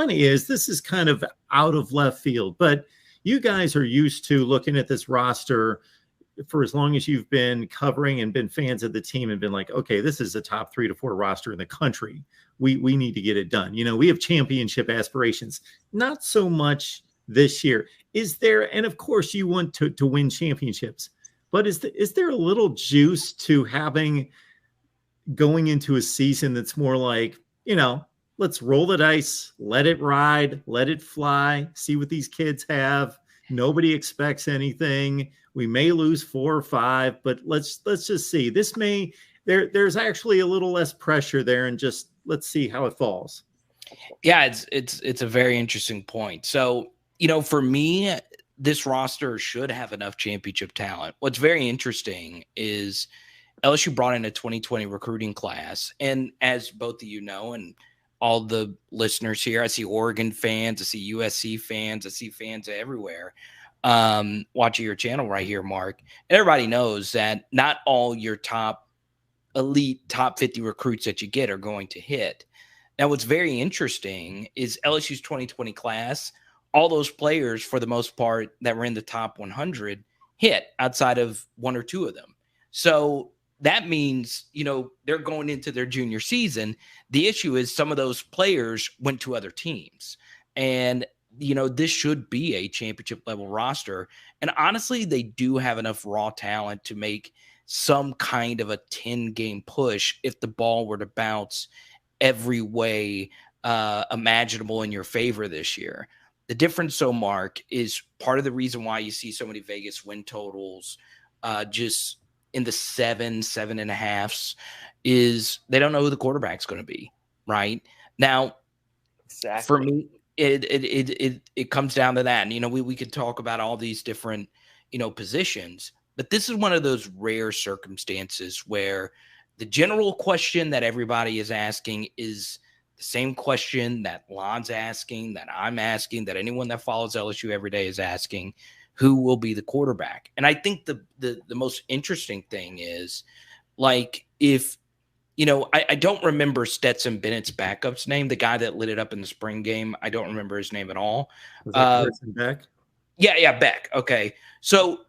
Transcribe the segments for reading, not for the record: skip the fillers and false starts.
funny is this is kind of out of left field, but you guys are used to looking at this roster for as long as you've been covering and been fans of the team and been like, okay, this is a top 3 to 4 roster in the country. We need to get it done. We have championship aspirations, not so much this year. Is there, and of course you want to win championships, but is there a little juice to going into a season that's more like, let's roll the dice, let it ride, let it fly, see what these kids have. Nobody expects anything. We may lose 4 or 5, but let's just see. There's actually a little less pressure there, and just let's see how it falls. Yeah, it's a very interesting point. So, for me, this roster should have enough championship talent. What's very interesting is LSU brought in a 2020 recruiting class. And as both of you know, and all the listeners here, I see Oregon fans, I see USC fans, I see fans everywhere watching your channel right here, Mark. Everybody knows that not all your elite top 50 recruits that you get are going to hit. Now, what's very interesting is LSU's 2020 class, all those players, for the most part, that were in the top 100 hit outside of 1 or 2 of them. So that means, they're going into their junior season. The issue is some of those players went to other teams. And, this should be a championship level roster. And honestly, they do have enough raw talent to make some kind of a 10-game push if the ball were to bounce every way imaginable in your favor this year. The difference, so Mark, is part of the reason why you see so many Vegas win totals just in the 7.5s is they don't know who the quarterback's going to be right now. Exactly. For me, it comes down to that. And, we could talk about all these different, positions, but this is one of those rare circumstances where the general question that everybody is asking is the same question that Lon's asking, that I'm asking, that anyone that follows LSU every day is asking: who will be the quarterback? And I think the most interesting thing is, like, if, I don't remember Stetson Bennett's backup's name, the guy that lit it up in the spring game. I don't remember his name at all. Was that Beck? Yeah, Beck. Okay. So,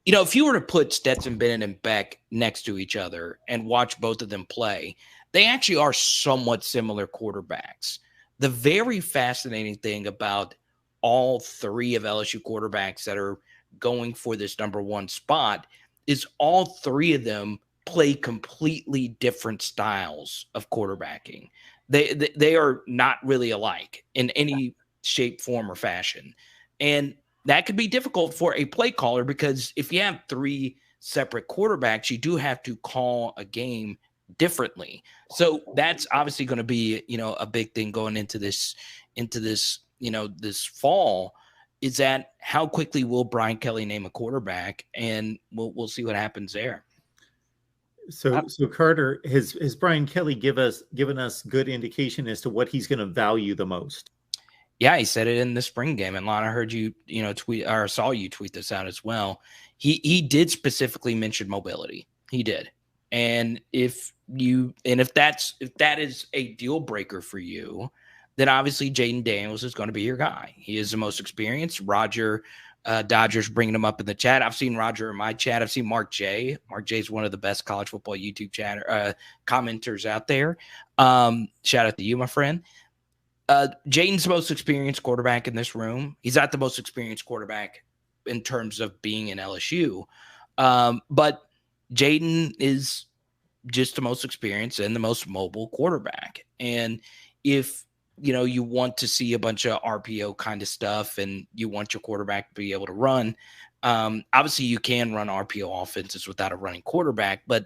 if you were to put Stetson Bennett and Beck next to each other and watch both of them play, they actually are somewhat similar quarterbacks. The very fascinating thing about all 3 of LSU quarterbacks that are going for this number 1 spot is all 3 of them play completely different styles of quarterbacking. They are not really alike in any shape, form, or fashion. And that could be difficult for a play caller, because if you have 3 separate quarterbacks, you do have to call a game differently. So that's obviously going to be, a big thing going into this, this fall, is that how quickly will Brian Kelly name a quarterback, and we'll see what happens there. So Carter, has Brian Kelly given us good indication as to what he's going to value the most? Yeah, he said it in the spring game, and Lon, I heard you, tweet, or saw you tweet this out as well. He did specifically mention mobility. He did, and if that is a deal breaker for you, then obviously Jayden Daniels is going to be your guy. He is the most experienced. Roger Dodgers bringing him up in the chat. I've seen Roger in my chat. I've seen Mark J. Mark J is one of the best college football YouTube commenters out there. Shout out to you, my friend. Jayden's the most experienced quarterback in this room. He's not the most experienced quarterback in terms of being in LSU. But Jayden is just the most experienced and the most mobile quarterback. And if you want to see a bunch of RPO kind of stuff and you want your quarterback to be able to run, obviously you can run RPO offenses without a running quarterback. But,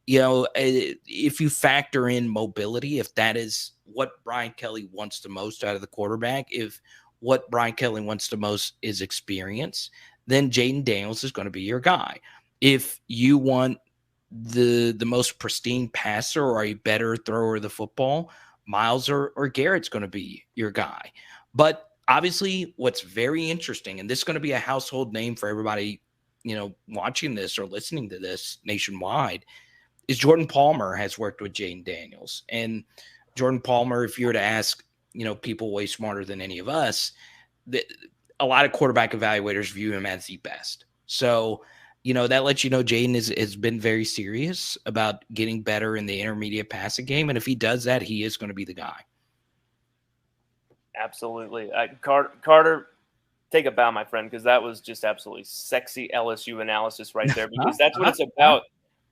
if you factor in mobility, if that is what Brian Kelly wants the most out of the quarterback, if what Brian Kelly wants the most is experience, then Jayden Daniels is going to be your guy. If you want the most pristine passer or a better thrower of the football, Miles or Garrett's going to be your guy. But obviously what's very interesting, and this is going to be a household name for everybody, watching this or listening to this nationwide, is Jordan Palmer has worked with Jayden Daniels. And Jordan Palmer, if you were to ask, people way smarter than any of us, a lot of quarterback evaluators view him as the best. So, that lets you know Jayden has been very serious about getting better in the intermediate passing game. And if he does that, he is going to be the guy. Absolutely. Carter, take a bow, my friend, because that was just absolutely sexy LSU analysis right there, because that's what it's about.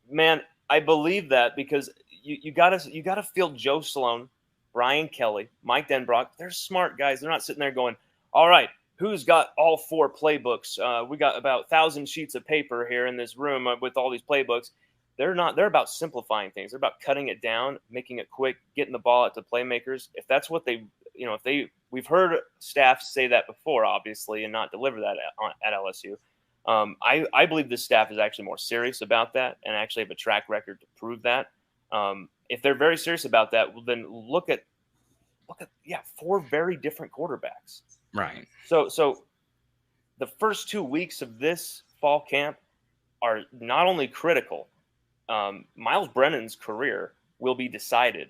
Man, I believe that, because you gotta feel Joe Sloan, Brian Kelly, Mike Denbrock. They're smart guys. They're not sitting there going, all right, who's got all 4 playbooks? We got about 1,000 sheets of paper here in this room with all these playbooks. They're not. They're about simplifying things. They're about cutting it down, making it quick, getting the ball out to playmakers. If that's what we've heard staff say that before, obviously, and not deliver that at LSU. I believe this staff is actually more serious about that, and actually have a track record to prove that. If they're very serious about that, well, then look at 4 very different quarterbacks. Right. So the first 2 weeks of this fall camp are not only critical. Miles Brennan's career will be decided,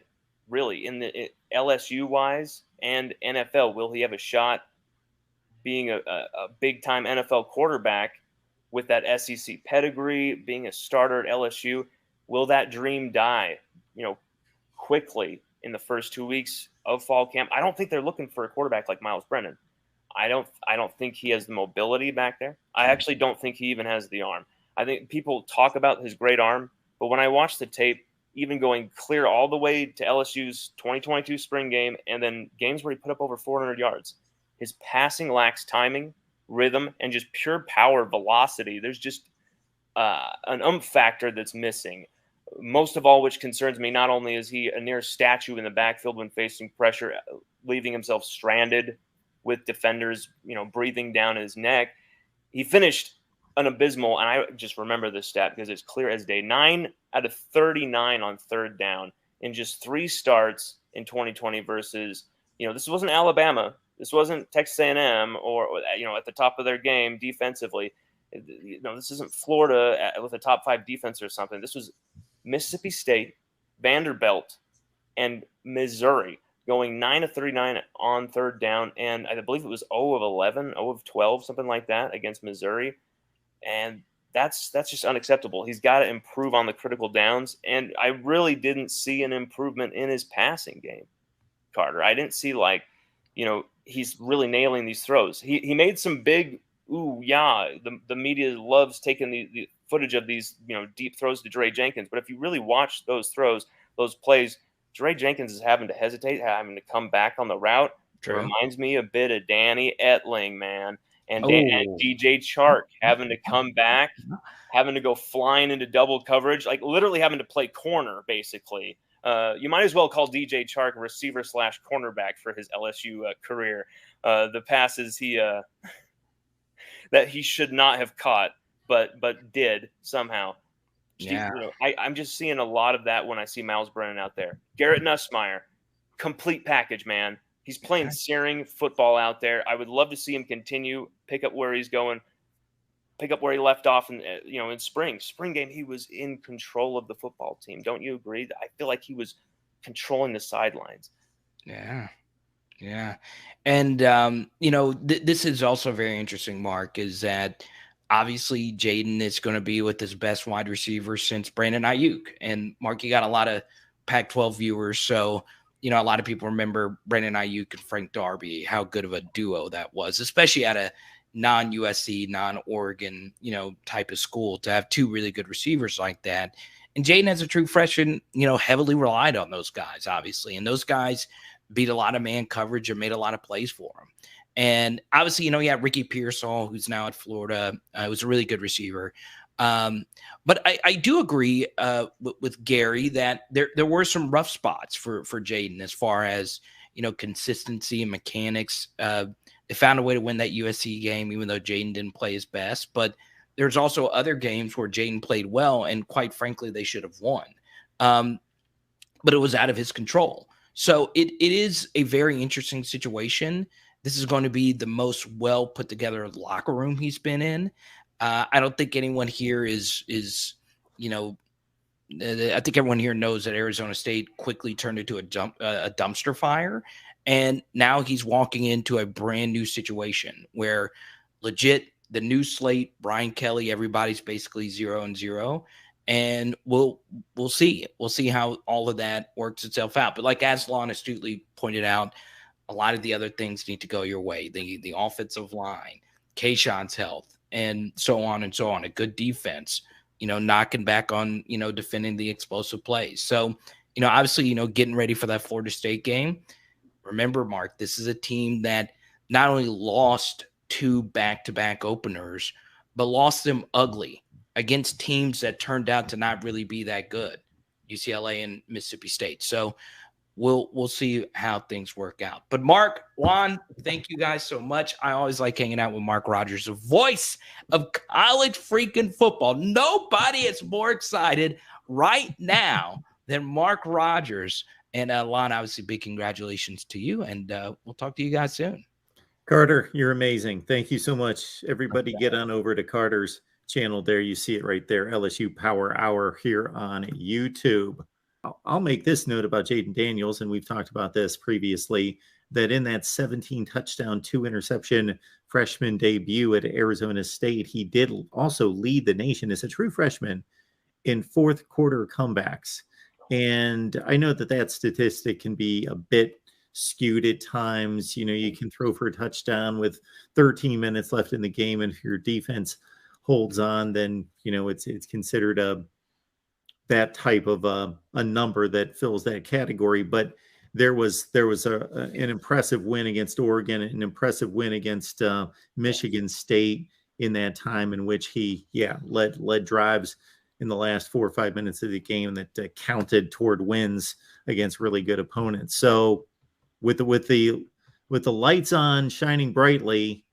really, in the LSU wise and NFL. Will he have a shot being a big time NFL quarterback with that SEC pedigree, being a starter at LSU? Will that dream die, quickly in the first 2 weeks of fall camp? I don't think they're looking for a quarterback like Miles Brennan. I don't think he has the mobility back there. I actually don't think he even has the arm. I think people talk about his great arm, but when I watch the tape, even going clear all the way to LSU's 2022 spring game and then games where he put up over 400 yards, his passing lacks timing, rhythm, and just pure power, velocity. There's just an factor that's missing. Most of all, which concerns me, not only is he a near statue in the backfield when facing pressure, leaving himself stranded with defenders, breathing down his neck, he finished an abysmal, and I just remember this stat because it's clear as day, 9 out of 39 on third down in just 3 starts in 2020 versus, this wasn't Alabama. This wasn't Texas A&M or at the top of their game defensively. This isn't Florida with a top 5 defense or something. This was Mississippi State, Vanderbilt, and Missouri going 9 of 39 on third down. And I believe it was 0 of 11, 0 of 12, something like that against Missouri. And that's just unacceptable. He's got to improve on the critical downs. And I really didn't see an improvement in his passing game, Carter. I didn't see he's really nailing these throws. He made some big, the media loves taking the footage of these, deep throws to Dre Jenkins. But if you really watch those throws, those plays, Dre Jenkins is having to hesitate, having to come back on the route. True. It reminds me a bit of Danny Etling, man. And DJ Chark having to come back, having to go flying into double coverage, like literally having to play corner, basically. You might as well call DJ Chark a receiver / cornerback for his LSU career. The passes that he should not have caught, but did somehow. Yeah. I'm just seeing a lot of that when I see Miles Brennan out there. Garrett Nussmeier, complete package, man. He's playing searing football out there. I would love to see him continue, pick up where he's going, pick up where he left off in spring game. He was in control of the football team. Don't you agree? I feel like he was controlling the sidelines. Yeah. And, this is also very interesting, Mark, is that obviously Jayden is going to be with his best wide receiver since Brandon Ayuk. And Mark, you got a lot of Pac-12 viewers. So, a lot of people remember Brennan Ayuk and Frank Darby, how good of a duo that was, especially at a non-USC, non-Oregon, type of school, to have 2 really good receivers like that. And Jayden, as a true freshman, heavily relied on those guys, obviously. And those guys beat a lot of man coverage and made a lot of plays for him. And obviously, you had Ricky Pearsall, who's now at Florida. Was a really good receiver. But I do agree with Gary that there were some rough spots for Jayden as far as, consistency and mechanics. They found a way to win that USC game, even though Jayden didn't play his best. But there's also other games where Jayden played well, and quite frankly, they should have won. But it was out of his control. So it is a very interesting situation. This is going to be the most well put together locker room he's been in. I don't think anyone here is I think everyone here knows that Arizona State quickly turned into a dumpster fire. And now he's walking into a brand new situation where legit the new slate, Brian Kelly, everybody's basically 0-0. And we'll see. We'll see how all of that works itself out. But like Aslan astutely pointed out, a lot of the other things need to go your way. The offensive line, Kayshawn's health, and so on and so on. A good defense, knocking back on, defending the explosive plays. So, obviously, getting ready for that Florida State game. Remember, Mark, this is a team that not only lost 2 back-to-back openers, but lost them ugly against teams that turned out to not really be that good, UCLA and Mississippi State. So we'll see how things work out. But Mark, Juan, thank you guys so much. I always like hanging out with Mark Rogers, the voice of college freaking football. Nobody is more excited right now than Mark Rogers. And Lon, obviously, big congratulations to you, and we'll talk to you guys soon. Carter, you're amazing. Thank you so much. Everybody get on over to Carter's channel there. You see it right there, LSU Power Hour here on YouTube. I'll make this note about Jayden Daniels, and we've talked about this previously, that in that 17 touchdown, 2 interception freshman debut at Arizona State, he did also lead the nation as a true freshman in fourth quarter comebacks. And I know that statistic can be a bit skewed at times. You can throw for a touchdown with 13 minutes left in the game, and if your defense holds on, then it's considered that type of a number that fills that category. But there was an impressive win against Oregon, an impressive win against Michigan State in that time in which he led drives in the last 4 or 5 minutes of the game that counted toward wins against really good opponents. So with the lights on, shining brightly,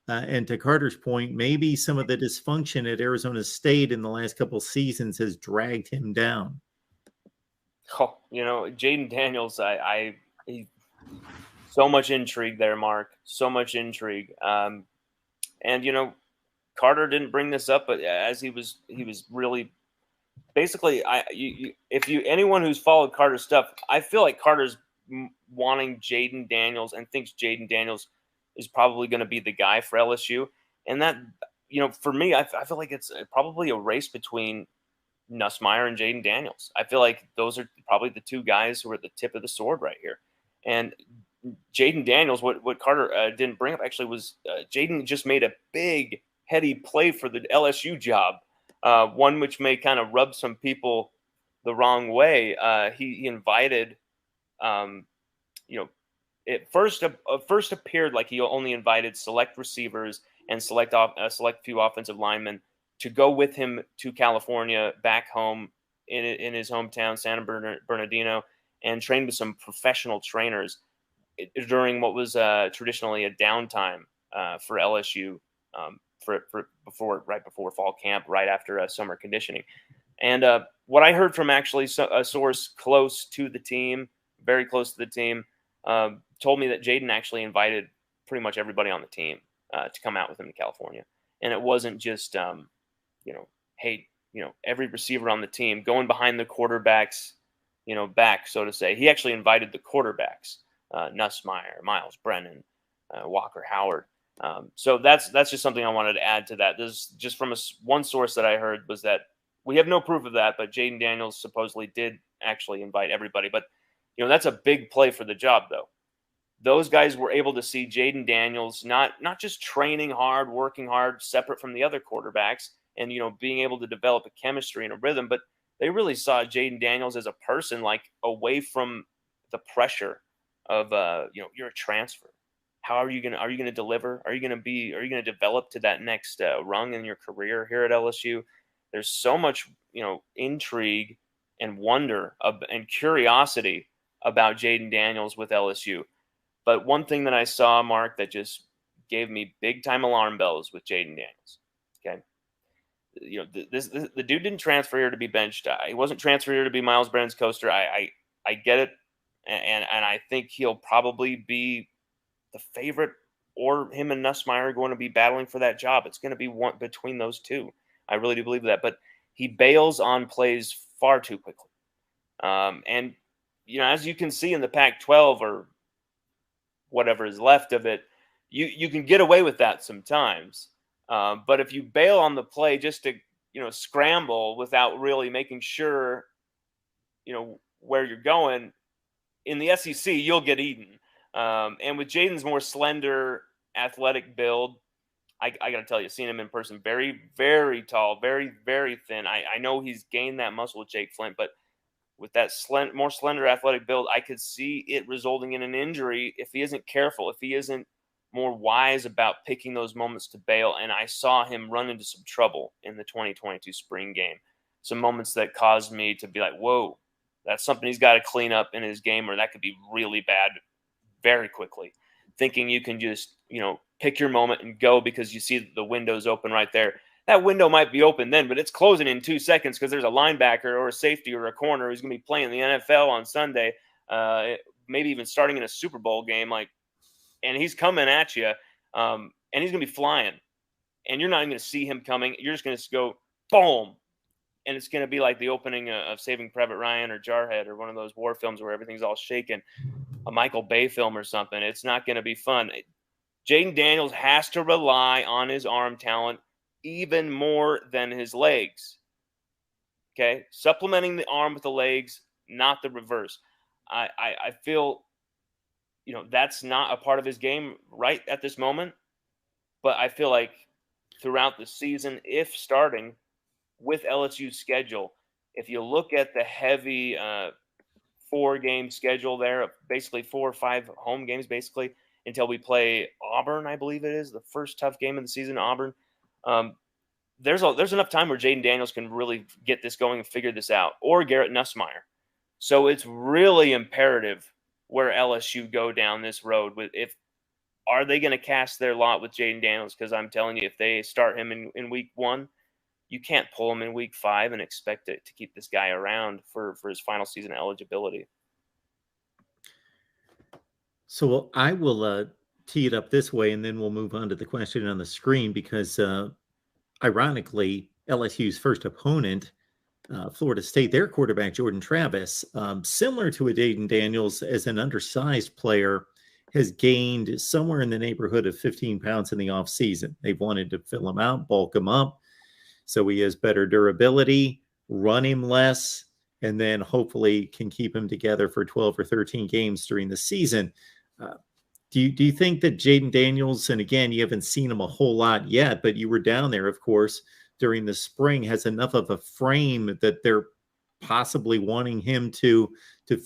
and to Carter's point, maybe some of the dysfunction at Arizona State in the last couple seasons has dragged him down. Oh, Jayden Daniels, so much intrigue there, Mark. So much intrigue. And Carter didn't bring this up, but as he was really basically, anyone who's followed Carter's stuff, I feel like Carter's wanting Jayden Daniels and thinks Jayden Daniels is probably going to be the guy for LSU. And that, for me, I feel like it's probably a race between Nussmeier and Jayden Daniels. I feel like those are probably the 2 guys who are at the tip of the sword right here. And Jayden Daniels, what Carter didn't bring up actually was Jayden just made a big, heady play for the LSU job. One which may kind of rub some people the wrong way. He invited, it first appeared like he only invited select receivers and select few offensive linemen to go with him to California, back home in his hometown, San Bernardino, and train with some professional trainers during what was traditionally a downtime for LSU right before fall camp, right after summer conditioning. And what I heard from actually a source close to the team, very close to the team, told me that Jayden actually invited pretty much everybody on the team to come out with him to California. And it wasn't just, every receiver on the team going behind the quarterbacks, back, so to say. He actually invited the quarterbacks, Nussmeier, Miles, Brennan, Walker, Howard. So that's just something I wanted to add to that. This just from one source that I heard was that we have no proof of that, but Jayden Daniels supposedly did actually invite everybody. But, that's a big play for the job, though. Those guys were able to see Jayden Daniels not just training hard, working hard, separate from the other quarterbacks, and being able to develop a chemistry and a rhythm, but they really saw Jayden Daniels as a person, like away from the pressure of you're a transfer. How are you gonna deliver? Are you gonna develop to that next rung in your career here at LSU? There's so much intrigue and wonder and curiosity about Jayden Daniels with LSU. But one thing that I saw, Mark, that just gave me big time alarm bells with Jayden Daniels. Okay. The dude didn't transfer here to be benched. He wasn't transferred here to be Miles Brennan's coaster. I get it. And I think he'll probably be the favorite, or him and Nussmeier are going to be battling for that job. It's going to be one between those two. I really do believe that. But he bails on plays far too quickly. And, as you can see in the Pac-12, or whatever is left of it, you can get away with that sometimes. But if you bail on the play just to, scramble without really making sure, where you're going, in the SEC, you'll get eaten. And with Jayden's more slender, athletic build, I got to tell you, seeing him in person, very, very tall, very, very thin. I know he's gained that muscle with Jake Flint, but with that more slender athletic build, I could see it resulting in an injury if he isn't careful, if he isn't more wise about picking those moments to bail. And I saw him run into some trouble in the 2022 spring game. Some moments that caused me to be like, whoa, that's something he's got to clean up in his game, or that could be really bad very quickly. Thinking you can just, pick your moment and go because you see the window's open right there. That window might be open then, but it's closing in 2 seconds because there's a linebacker or a safety or a corner who's going to be playing the NFL on Sunday, maybe even starting in a Super Bowl game. And he's coming at you, and he's going to be flying. And you're not even going to see him coming. You're just going to go, boom. And it's going to be like the opening of Saving Private Ryan or Jarhead or one of those war films where everything's all shaken, a Michael Bay film or something. It's not going to be fun. Jayden Daniels has to rely on his arm talent even more than his legs. Okay? Supplementing the arm with the legs, not the reverse. I feel, that's not a part of his game right at this moment. But I feel like throughout the season, if starting with LSU's schedule, if you look at the heavy 4-game schedule there, basically 4 or 5 home games, basically, until we play Auburn, I believe it is, the first tough game of the season, Auburn. There's enough time where Jayden Daniels can really get this going and figure this out, or Garrett Nussmeier. So it's really imperative where LSU go down this road. Are they going to cast their lot with Jayden Daniels? Because I'm telling you, if they start him in week 1, you can't pull him in week 5 and expect it to keep this guy around for his final season eligibility. So I will tee it up this way, and then we'll move on to the question on the screen, because ironically, LSU's first opponent, Florida State, their quarterback, Jordan Travis, similar to a Jayden Daniels, as an undersized player, has gained somewhere in the neighborhood of 15 pounds in the offseason. They've wanted to fill him out, bulk him up, so he has better durability, run him less, and then hopefully can keep him together for 12 or 13 games during the season. Do you think that Jayden Daniels, and again, you haven't seen him a whole lot yet, but you were down there, of course, during the spring, has enough of a frame that they're possibly wanting him to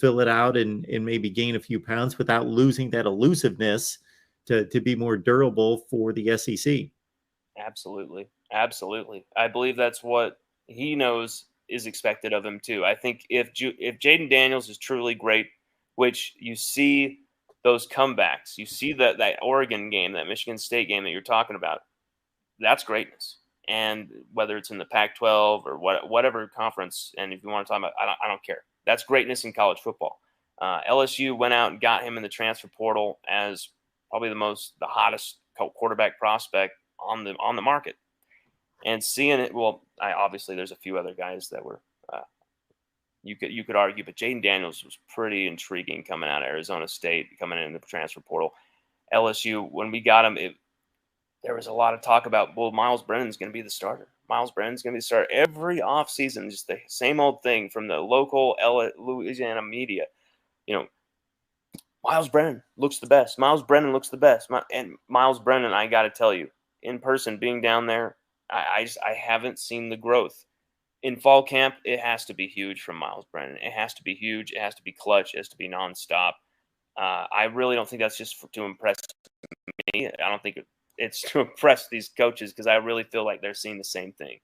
fill it out and maybe gain a few pounds without losing that elusiveness to be more durable for the SEC? Absolutely. Absolutely. I believe that's what he knows is expected of him too. I think if Jayden Daniels is truly great, which you see those comebacks, you see that Oregon game, that Michigan State game that you're talking about, that's greatness. And whether it's in the Pac-12 or whatever conference, and if you want to talk about, I don't care. That's greatness in college football. LSU went out and got him in the transfer portal as probably the hottest quarterback prospect on the market. And seeing it, obviously there's a few other guys that were you could argue, but Jayden Daniels was pretty intriguing coming out of Arizona State, coming in the transfer portal. LSU, when we got him, there was a lot of talk about, Miles Brennan's going to be the starter. Miles Brennan's going to be the starter every offseason, just the same old thing from the local Louisiana media. Miles Brennan looks the best. Miles Brennan looks the best. And Miles Brennan, I got to tell you, in person, being down there, I haven't seen the growth. In fall camp, it has to be huge from Miles Brennan. It has to be huge. It has to be clutch. It has to be nonstop. I really don't think that's just to impress me. I don't think it's to impress these coaches, because I really feel like they're seeing the same thing.